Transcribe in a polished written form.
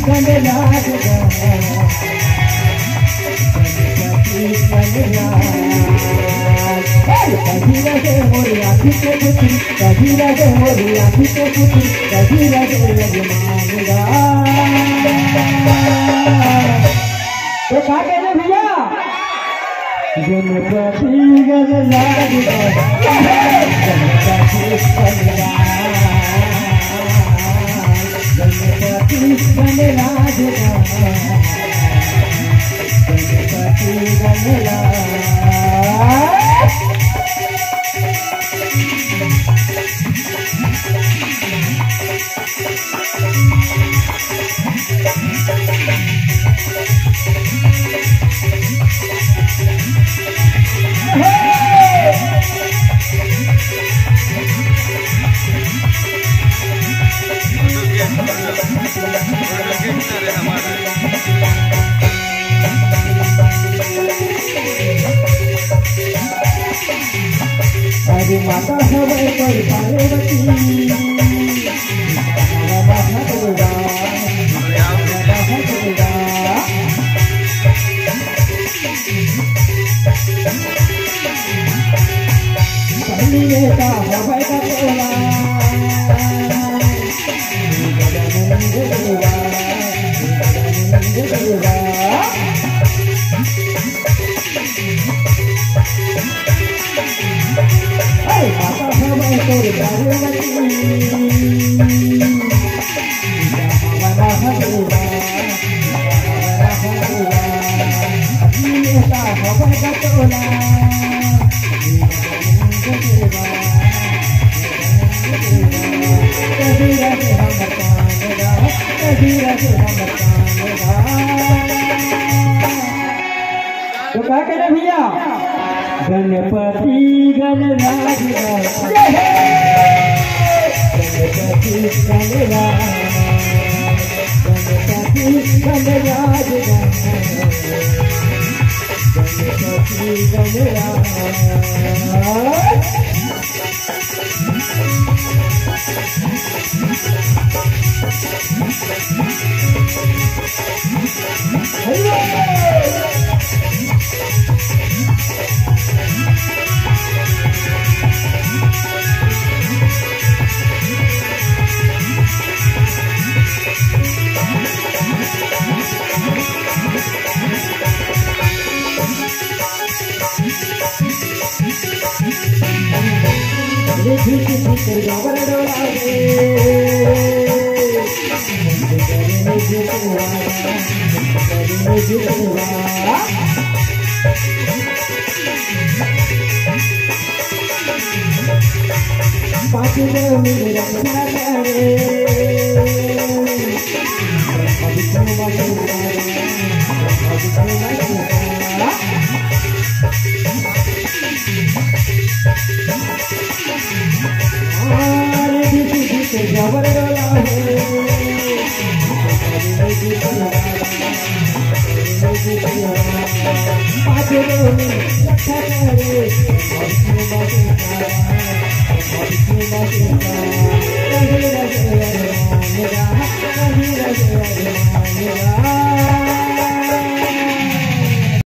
गणराज कभी रहे मोरी आँखी के पुत्री, कभी रहे मोरी आँखी के पुत्री, कभी रहे यजमानगा। तो कहा कहते भैया गणपति गणराज गणपति गणराज गणपति गणराज। अरे माता सब कोई पार्वती माता दुर्गा पहली नेता हवाई का तोला माता हवाई कोई पार्वती नेता हवाई का तोला तो क्या कहना भैया गणपति गणराज गणपति गणराज गणपति गणराज गणपति गणराज।